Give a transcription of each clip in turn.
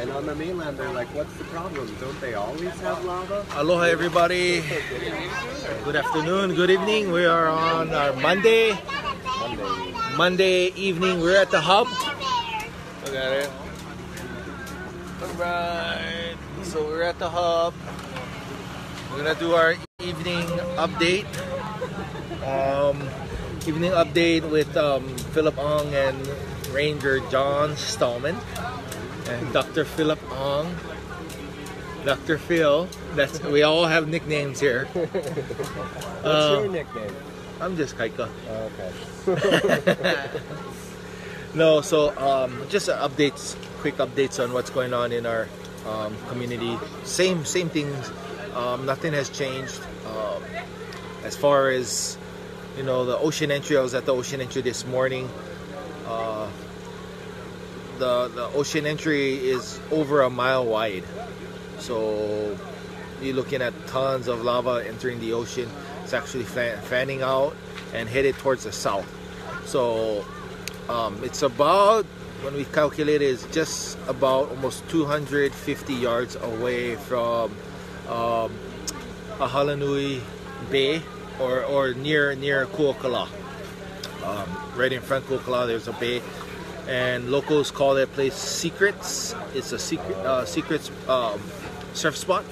And on the mainland, they're like, what's the problem? Don't they always have lava? Aloha everybody. Good afternoon, good evening. We are on our Monday evening. We're at the hub. Look at it. Alright. So we're at the hub. We're gonna do our evening update. Evening update with Philip Ong and Ranger John Stallman. And Dr. Philip Ong, Dr. Phil. We all have nicknames here. What's your nickname? I'm just Kaika. Oh, okay. No, so just updates, quick updates on what's going on in our community. Same things. Nothing has changed. As far as the ocean entry, I was at the ocean entry this morning. The ocean entry is over a mile wide, so you're looking at tons of lava entering the ocean. It's actually fanning out and headed towards the south. So it's about, when we calculate it, it's just about almost 250 yards away from Ahalanui Bay or near Kūlaea. Right in front of Kūlaea, there's a bay. And locals call that place Secrets. It's a Secrets surf spot,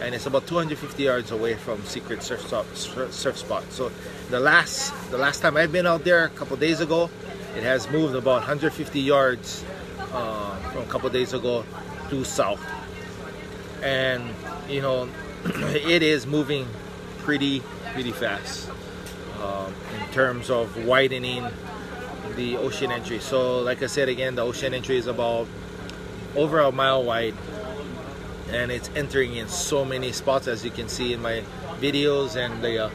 and it's about 250 yards away from Secret surf spot. So the last time I've been out there a couple days ago, it has moved about 150 yards from a couple days ago to south, and it is moving pretty fast in terms of widening the ocean entry. So like I said again, the ocean entry is about over a mile wide, and it's entering in so many spots, as you can see in my videos and the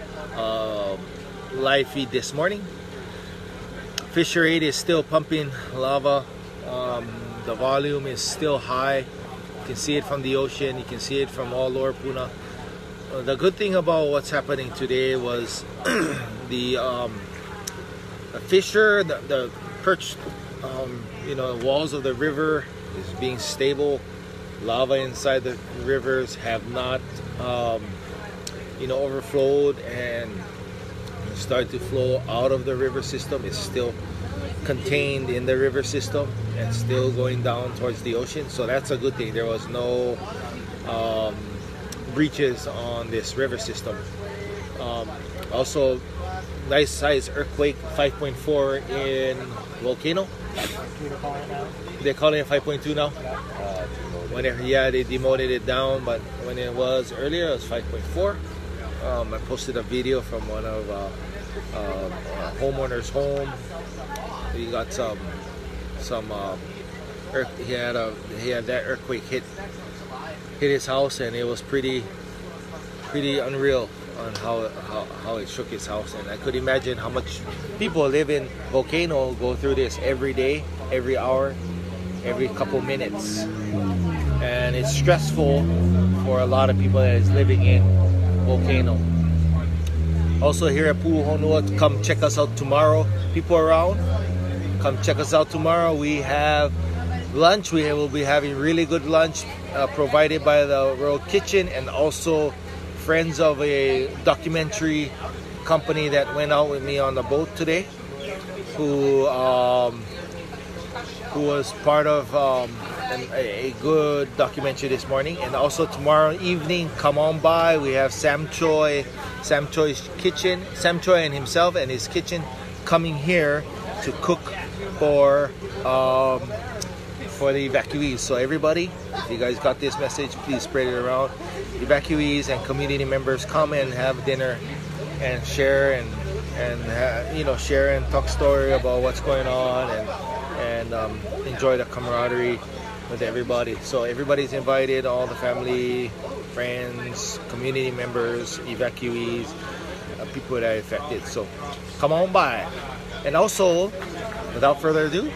live feed this morning. Fissure 8 is still pumping lava. The volume is still high. You can see it from the ocean, you can see it from all Lower Puna. The good thing about what's happening today was the fissure, the perched walls of the river is being stable. Lava inside the rivers have not overflowed and started to flow out of the river system. It's still contained in the river system and still going down towards the ocean. So that's a good thing. There was no breaches on this river system. Also, nice size earthquake, 5.4 in Volcano. They're calling it 5.2 now. They demoted it down, but when it was earlier, it was 5.4. I posted a video from one of homeowner's home. He got some he had that earthquake hit his house, and it was pretty unreal on how it shook his house. And I could imagine how much people live in Volcano go through this every day, every hour, every couple minutes, and it's stressful for a lot of people that is living in Volcano. Also here at Pu'uhonua, come check us out tomorrow. People around, come check us out tomorrow. We have lunch. We will be having really good lunch provided by the World Kitchen, and also friends of a documentary company that went out with me on the boat today, who was part of a good documentary this morning. And also tomorrow evening, come on by. We have Sam Choi's kitchen, Sam Choi and himself and his kitchen coming here to cook for the evacuees. So everybody, if you guys got this message, please spread it around. Evacuees and community members, come and have dinner and share and share and talk story about what's going on, and enjoy the camaraderie with everybody. So everybody's invited, all the family, friends, community members, evacuees, people that are affected. So come on by. And also, without further ado,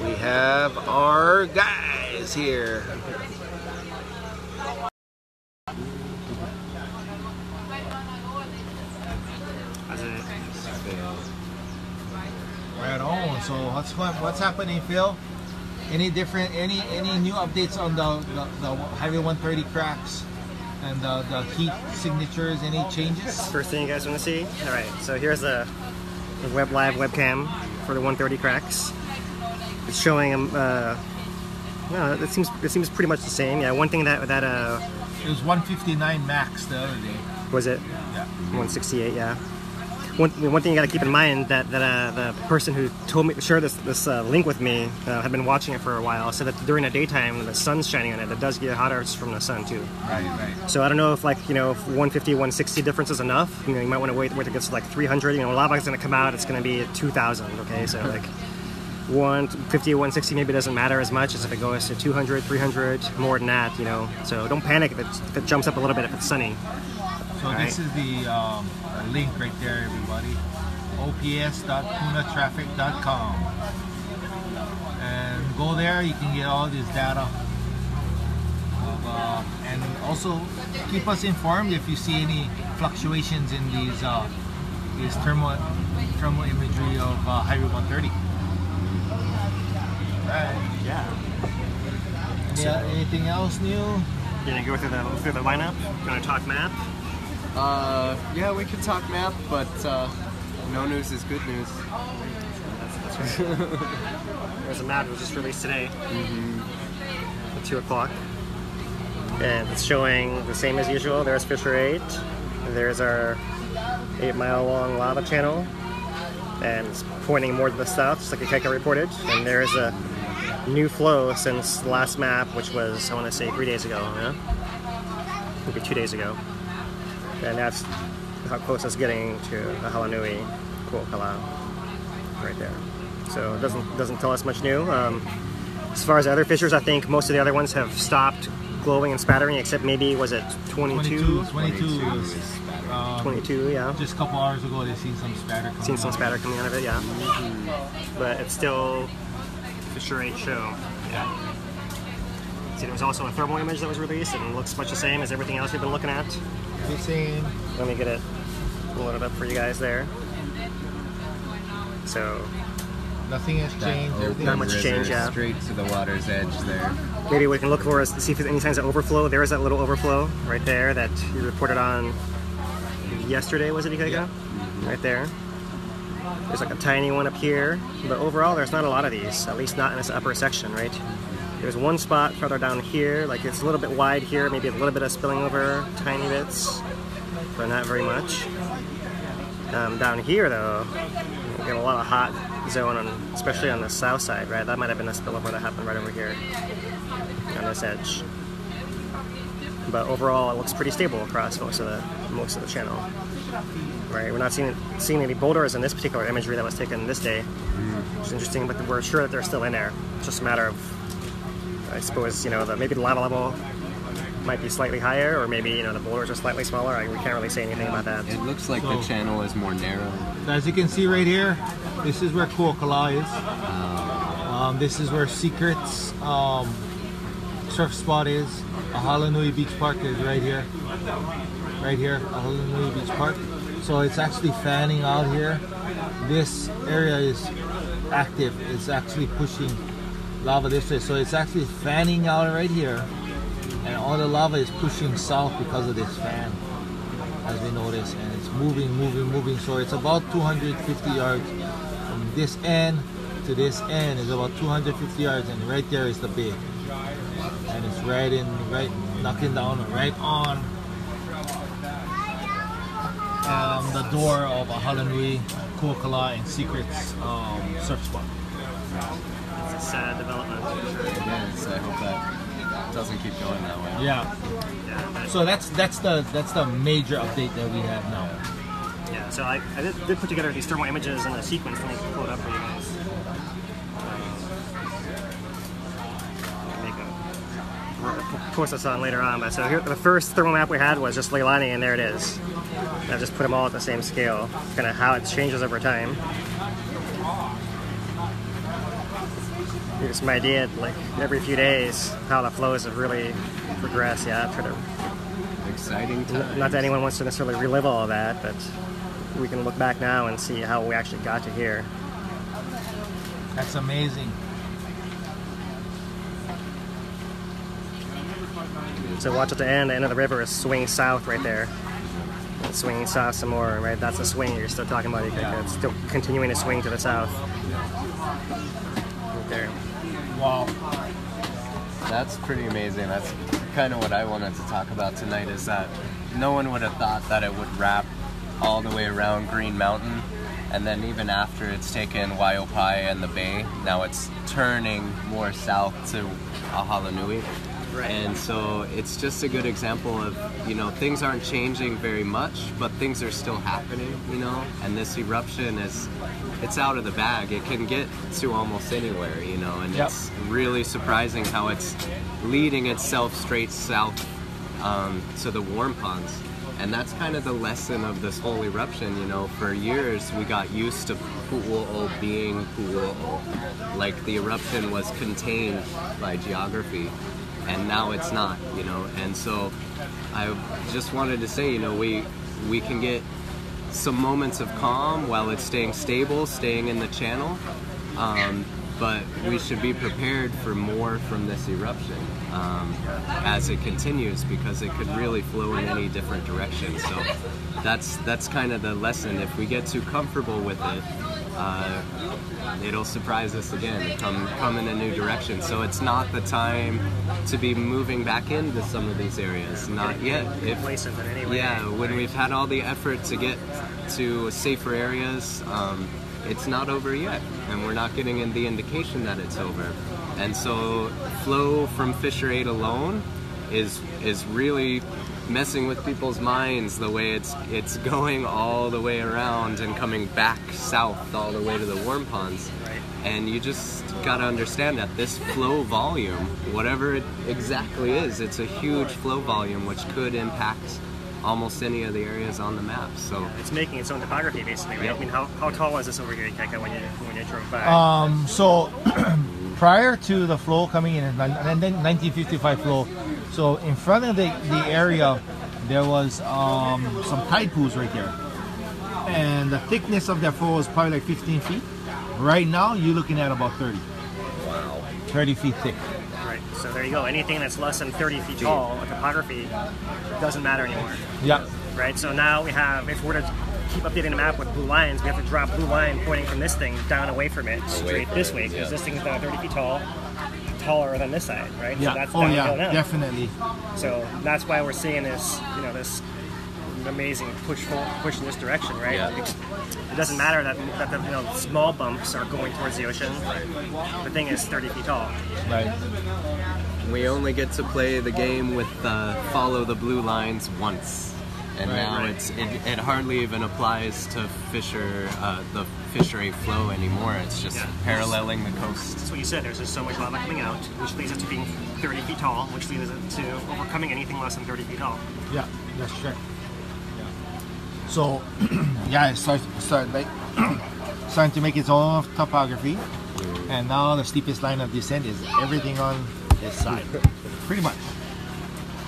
we have our guys here. Right on. So what's happening, Phil? Any new updates on the Highway 130 cracks and the heat signatures? Any changes? First thing you guys want to see? All right, so here's the web live webcam for the 130 cracks. It's showing them. No, it seems pretty much the same. Yeah, one thing that it was 159 max the other day. Was it? Yeah. 168. Yeah. One thing you got to keep in mind that the person who shared this link with me had been watching it for a while, said that during the daytime when the sun's shining on it, it does get hotter from the sun too. Right. So I don't know if if 150, 160 difference is enough. You might want to wait till it gets to like 300. Lava is going to come out. It's going to be 2,000. Okay, so like 150, 160 maybe doesn't matter as much as if it goes to 200, 300, more than that. So don't panic if it jumps up a little bit if it's sunny. So this is the link right there, everybody. ops.punatraffic.com, and go there. You can get all this data, and also keep us informed if you see any fluctuations in these thermal imagery of Highway 130. Right. Yeah. Anything else new? You're gonna go through the lineup. You want to talk map? Yeah, we could talk map, but no news is good news. That's right. There's a map that was just released today at 2 o'clock. And it's showing the same as usual. There's Fissure 8. There's our 8-mile-long lava channel. And it's pointing more to the south, just like Ikaika reported. And there's a new flow since the last map, which was, I want to say, 3 days ago. Yeah? Maybe 2 days ago. And that's how close it's getting to the Halanui Kīlauea right there. So it doesn't tell us much new. As far as the other fissures, I think most of the other ones have stopped glowing and spattering, except maybe, was it 22? 22, yeah. Just a couple hours ago, they seen some spatter coming out of it, yeah. But it's still Fissure 8 show. Yeah. See, there was also a thermal image that was released, and it looks much the same as everything else we've been looking at. The same. Let me get it loaded up for you guys there. So nothing has changed. Not much change, yeah. Straight to the water's edge there. Maybe we can look for see if there's any signs of overflow. There is that little overflow right there that you reported on yesterday, was it, Ikaika? Yeah. Right there. There's like a tiny one up here, but overall there's not a lot of these, at least not in this upper section, right? There's one spot further down here, like it's a little bit wide here, maybe a little bit of spilling over, tiny bits, but not very much. Down here though, we get a lot of hot zone, especially on the south side, right? That might have been a spillover that happened right over here on this edge. But overall, it looks pretty stable across most of the channel. Right, we're not seeing any boulders in this particular imagery that was taken this day, which is interesting. But we're sure that they're still in there. It's just a matter of, I suppose, maybe the lava level might be slightly higher, or maybe the boulders are slightly smaller. We can't really say anything about that. It looks like the channel is more narrow. As you can see right here, this is where Kīlauea is. This is where Secret's surf spot is. Halanui Beach Park is right here. Right here, Halanui Beach Park. So it's actually fanning out here. This area is active. It's actually pushing lava this way. So it's actually fanning out right here. And all the lava is pushing south because of this fan, as we notice. And it's moving. So it's about 250 yards from this end to this end is about 250 yards. And right there is the bay. And it's right knocking down right on the door of Halanui, Kīlauea, and Secret's surf spot. It's a sad development. It is. I hope that doesn't keep going that way. Yeah. So that's the major update that we have now. Yeah. So I did put together these thermal images in a sequence. Let me pull it up for you guys. Post this on later on, but so here, the first thermal map we had was just Leilani, and there it is. I've just put them all at the same scale, kind of how it changes over time. Here's some idea, like every few days, how the flows have really progressed. Yeah, try to exciting times. Not that anyone wants to necessarily relive all of that, but we can look back now and see how we actually got to here. That's amazing. So watch at the end of the river is swinging south right there. It's swinging south some more, right? That's the swing you're still talking about. Ikaika. It's still continuing to swing to the south. Right there. Wow. That's pretty amazing. That's kind of what I wanted to talk about tonight, is that no one would have thought that it would wrap all the way around Green Mountain, and then even after it's taken Waiaupai and the bay, now it's turning more south to Ahalanui. Right. And so it's just a good example of, you know, things aren't changing very much, but things are still happening, you know, and this eruption it's out of the bag. It can get to almost anywhere, you know, and it's really surprising how it's leading itself straight south to the warm ponds. And that's kind of the lesson of this whole eruption, you know. For years we got used to Pu'u'o being Pu'u'o. Like the eruption was contained by geography, and now it's not, you know. And so I just wanted to say, you know, we can get some moments of calm while it's staying stable, staying in the channel, but we should be prepared for more from this eruption as it continues, because it could really flow in any different direction. So that's kind of the lesson. If we get too comfortable with it, it'll surprise us again, come in a new direction. So it's not the time to be moving back into some of these areas, not yet. When we've had all the effort to get to safer areas, it's not over yet, and we're not getting in the indication that it's over. And so flow from Fissure 8 alone is really messing with people's minds, the way it's going all the way around and coming back south all the way to the warm ponds. Right. And you just got to understand that this flow volume, whatever it exactly is, it's a huge flow volume which could impact almost any of the areas on the map. So it's making its own topography, basically, right? Yep. I mean, how tall was this over here, Ikaika, when you drove by? So prior to the flow coming in, and then 1955 flow, so in front of the area there was some tide pools right there, and the thickness of that flow was probably like 15 feet. Right now you're looking at about 30. wow. 30 feet thick. Right, so there you go. Anything that's less than 30 feet tall, a topography, doesn't matter anymore. Yeah. Right, so now we have, if we're to keep updating the map with blue lines, we have to drop blue line pointing from this thing down away from it, straight this way, because this thing's now 30 feet tall, taller than this side, right? Yeah. So that's Oh downhill yeah, now. definitely. So that's why we're seeing this, you know, this amazing push in this direction, right? Yeah. It doesn't matter that the, you know, small bumps are going towards the ocean. The thing is 30 feet tall. Right. We only get to play the game with follow the blue lines once, and now it hardly even applies to the Fissure 8 flow anymore. It's just paralleling the coast. That's what you said. There's just so much lava coming out, which leads it to being 30 feet tall, which leads it to overcoming anything less than 30 feet tall. Yeah, that's right. So, yeah, it started like starting to make its own topography, and now the steepest line of descent is everything on this side, pretty much.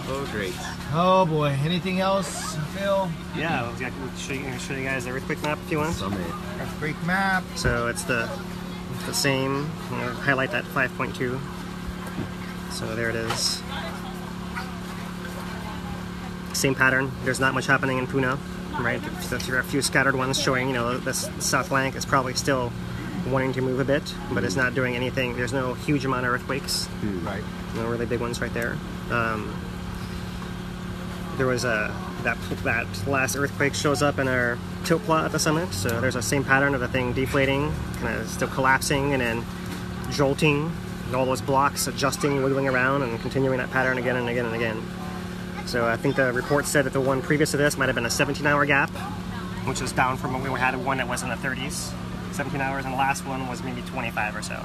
Oh, great. Oh boy, anything else, Phil? Yeah, I can show you guys the earthquake map if you want. Summit. Earthquake map. So it's the same. I'm gonna highlight that 5.2. So there it is. Same pattern. There's not much happening in Puna. Right, there are a few scattered ones showing, you know, the south flank is probably still wanting to move a bit, but it's not doing anything. There's no huge amount of earthquakes. Right. No really big ones right there. There was that last earthquake shows up in our tilt plot at the summit. So there's a same pattern of the thing deflating, kind of still collapsing, and then jolting, and all those blocks adjusting, wiggling around, and continuing that pattern again and again and again. So I think the report said that the one previous to this might have been a 17-hour gap, which was down from when we had one that was in the 30s, 17 hours, and the last one was maybe 25 or so.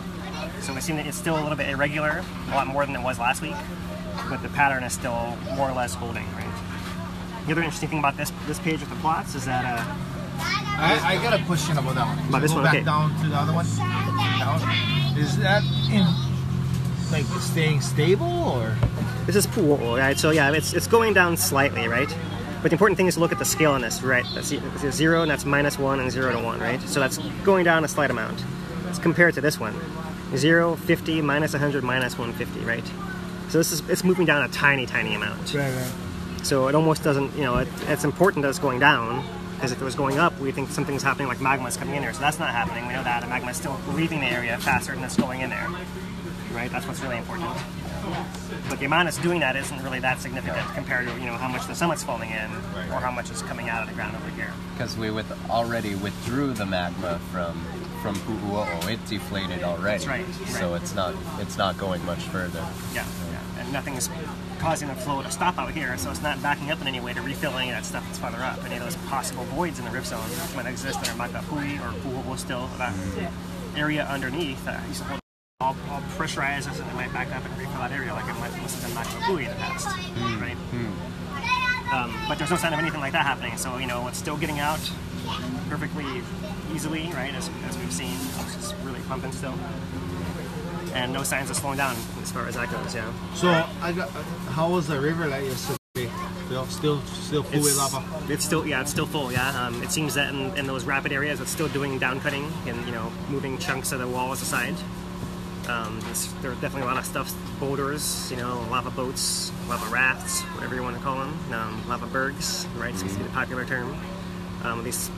So we see that it's still a little bit irregular, a lot more than it was last week, but the pattern is still more or less holding, right? The other interesting thing about this page with the plots is that I got a question about that one. About this go one, back okay. down to the other one. Down. Is that in like staying stable or? this is Pu'u'o, right? So yeah, it's going down slightly, right? But the important thing is to look at the scale on this, right? That's 0 and that's -1 and 0 to 1, right? So that's going down a slight amount. It's compared to this one. 0, 50, -100, -150, right? So it's moving down a tiny amount. Right, right. So it almost doesn't, you know, it's important that it's going down, because if it was going up, we think something's happening, like magma is coming in there. So that's not happening. We know that the magma is still leaving the area faster than it's going in there, right? That's what's really important. But the amount it's doing that isn't really that significant compared to, you know, how much the summit's falling in or how much is coming out of the ground over here. Because we already withdrew the magma from Pu'uo'o. It deflated already. That's right. So it's not going much further. Yeah. And nothing's causing the flow to stop out here, so it's not backing up in any way to refill any of that stuff that's farther up. Any of those possible voids in the rift zone might exist that are Makapui or Pu'uo'o still, that area underneath that used to hold all pressurized, and it might back up and refill that area like it must have been Makapui in the past, right? But there's no sign of anything like that happening, so, you know, it's still getting out perfectly easily, right, as we've seen. It's just really pumping still. And no signs of slowing down as far as that goes, yeah. So, how was the river like yesterday? Still full with lava? It's still full, yeah. It seems that in those rapid areas, it's still doing down cutting and, you know, moving chunks of the walls aside. There are definitely a lot of stuff, boulders, you know, lava boats, lava rafts, whatever you want to call them, lava bergs, right? Seems to be the popular term. These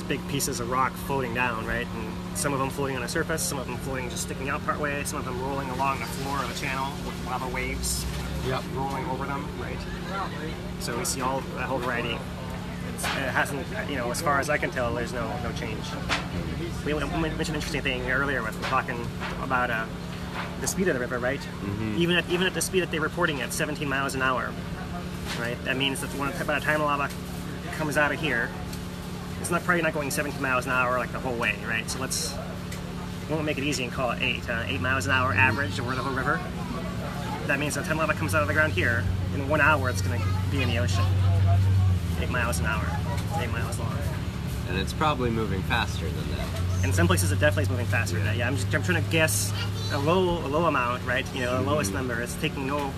big pieces of rock floating down, right? And some of them floating on the surface, some of them floating just sticking out part way, some of them rolling along the floor of the channel with lava waves rolling over them, right? So we see all that whole variety. It hasn't, you know, as far as I can tell, there's no change. We mentioned an interesting thing earlier with talking about the speed of the river, right? Even at the speed that they're reporting at 17 miles an hour, right? That means that by the time the lava comes out of here, it's probably not going 17 miles an hour like the whole way, right? So we won't make it easy and call it 8 miles an hour average over the whole river. That means by the time lava comes out of the ground here, in 1 hour it's going to be in the ocean. 8 miles an hour, 8 miles long. And it's probably moving faster than that. In some places it definitely is moving faster than that. Yeah, I'm trying to guess a low amount, right? You know, the lowest number. It's taking no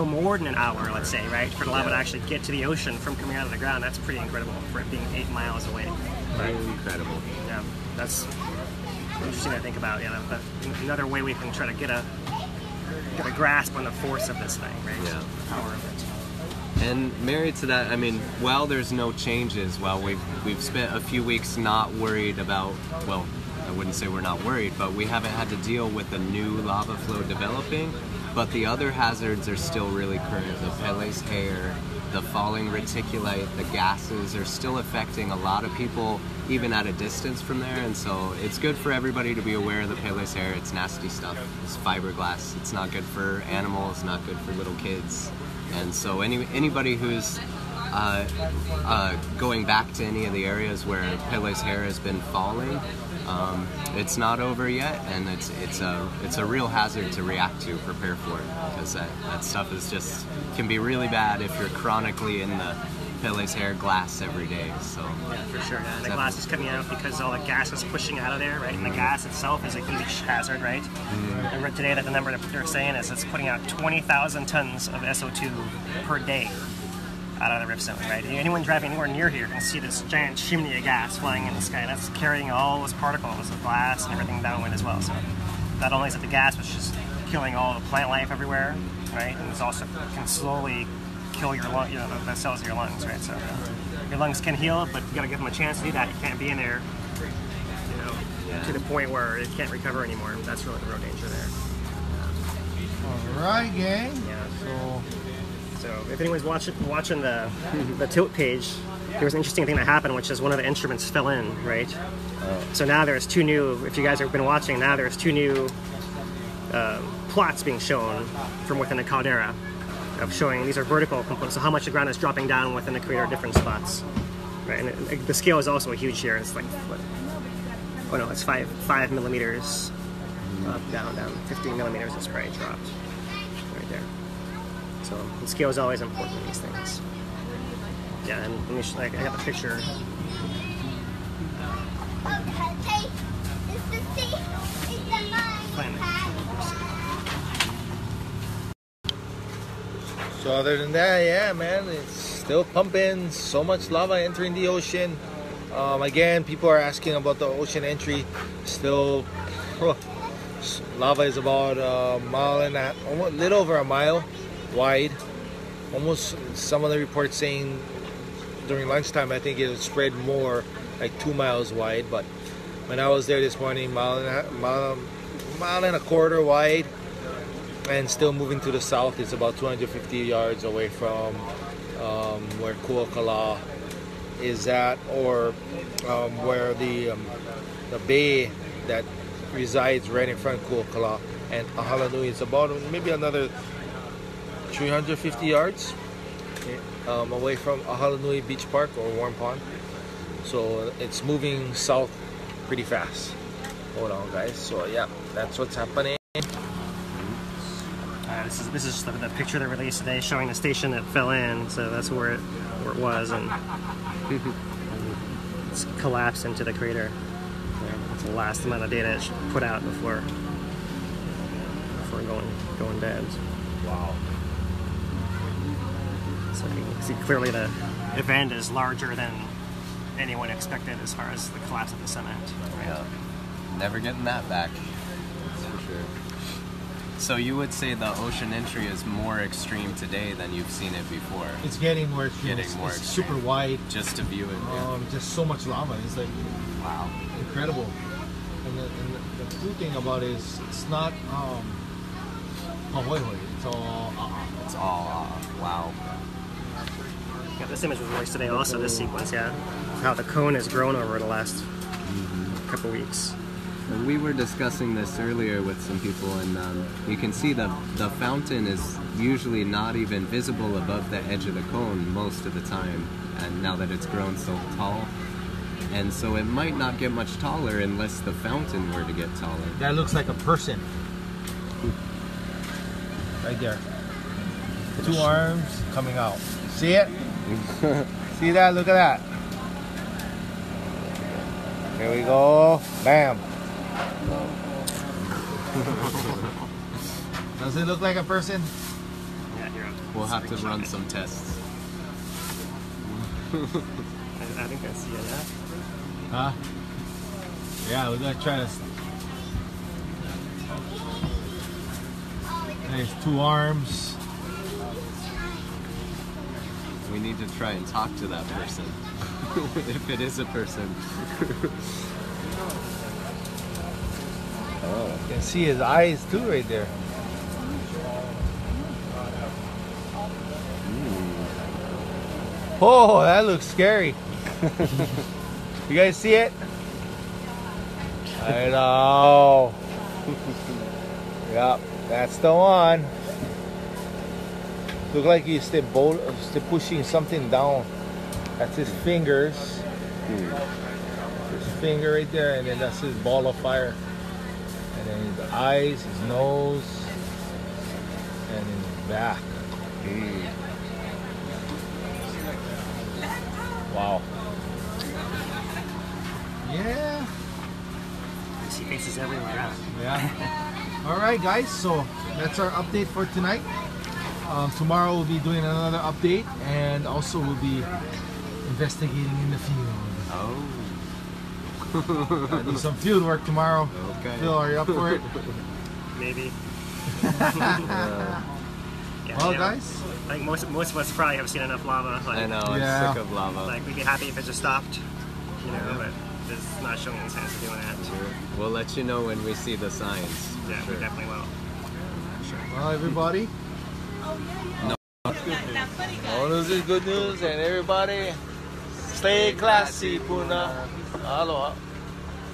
more than an hour, let's say, right, for the lava to actually get to the ocean from coming out of the ground. That's pretty incredible for it being 8 miles away. Right? Incredible. Yeah, that's interesting to think about. Yeah, another way we can try to get a grasp on the force of this thing, right? Yeah. The power of it. And married to that, I mean, while there's no changes, while we've spent a few weeks not worried about, well, I wouldn't say we're not worried, but we haven't had to deal with a new lava flow developing. But the other hazards are still really current. The Pele's hair, the falling reticulite, the gases are still affecting a lot of people, even at a distance from there. And so it's good for everybody to be aware of the Pele's hair. It's nasty stuff. It's fiberglass. It's not good for animals, not good for little kids. And so anybody who's going back to any of the areas where Pele's hair has been falling, it's not over yet, and it's a real hazard to react to, prepare for it, because that stuff is just can be really bad if you're chronically in the Pele's hair glass every day. So yeah, for sure. Yeah. And the glass is coming out because all the gas is pushing out of there, right? And the gas itself is a huge hazard, right? I read today that the number that they're saying is it's putting out 20,000 tons of SO2 per day out of the rift zone, right? Anyone driving anywhere near here can see this giant chimney of gas flying in the sky. That's carrying all those particles of glass and everything downwind as well. So not only is it the gas, which is killing all the plant life everywhere, right? And it's also can slowly kill your lung, the cells of your lungs, right? So your lungs can heal, but you got to give them a chance to do that. You can't be in there, to the point where it can't recover anymore. That's really the real danger there. All right, gang. Yeah. So if anyone's watching the tilt page, there was an interesting thing that happened, which is one of the instruments fell in, right? So now there's two new. If you guys have been watching, now there's two new plots being shown from within the caldera, of showing these are vertical components, so how much the ground is dropping down within the crater at different spots. Right, and the scale is also huge here. It's like, it's 5 millimeters up, down, 15 millimeters is probably dropped right there. So the scale is always important in these things. Yeah, and let me I got the picture. So other than that, yeah, man, it's still pumping. So much lava entering the ocean. Again, people are asking about the ocean entry. Still, Lava is about a mile and a little over a mile wide. Almost, some of the reports saying during lunchtime, I think it would spread more, like 2 miles wide. But when I was there this morning, mile and a quarter wide, and still moving to the south. It's about 250 yards away from where Kīlauea is at, or where the bay that resides right in front of Kīlauea and Ahalanui is about maybe another 350 yards away from Ahalanui Beach Park or Warm Pond. So it's moving south pretty fast. Hold on, guys. So yeah, that's what's happening. This is the picture they released today showing the station that fell in. So that's where it was, and it's collapsed into the crater. That's the last amount of data it put out before going dead. Wow. So you can see clearly the event is larger than anyone expected as far as the collapse of the cement. Right? Yeah. Never getting that back. That's for sure. So you would say the ocean entry is more extreme today than you've seen it before? It's getting more extreme. It's super wide. Just to view it. Yeah. Just so much lava. It's like, wow, incredible. And the cool thing about it is it's not ahoy. It's all It's all wow. Yeah, this image was released today also, this sequence, yeah. How the cone has grown over the last couple weeks. And we were discussing this earlier with some people, and you can see the fountain is usually not even visible above the edge of the cone most of the time, and now that it's grown so tall. And so it might not get much taller unless the fountain were to get taller. That looks like a person. Right there. 2 arms coming out. See it? See that? Look at that. Here we go. Bam. Does it look like a person? Yeah, here. We'll have to run some tests. I think I see it, yeah. Huh? Yeah, we're gonna try this. There's 2 arms. We need to try and talk to that person. If it is a person. Oh, you can see his eyes too right there. Oh, that looks scary. You guys see it? I know. Yep, that's the one. Look like he's still pushing something down. That's his fingers. His finger right there, and then that's his ball of fire. And then his eyes, his nose, and his back. Wow. Yeah. I see faces everywhere, huh? Yeah. All right, guys. So that's our update for tonight. Tomorrow we'll be doing another update, and also we'll be investigating in the field. Oh. Do some field work tomorrow. Okay. Phil, are you up for it? Maybe. Yeah, Well, you know, guys. I think most of us probably have seen enough lava. Like, I know, I'm Yeah. sick of lava. Like, we'd be happy if it just stopped, you know, but it's not showing any signs of doing that. We'll let you know when we see the signs. Yeah, Sure. we definitely will. Well, everybody. All this is good news, and everybody stay classy, Puna. Aloha.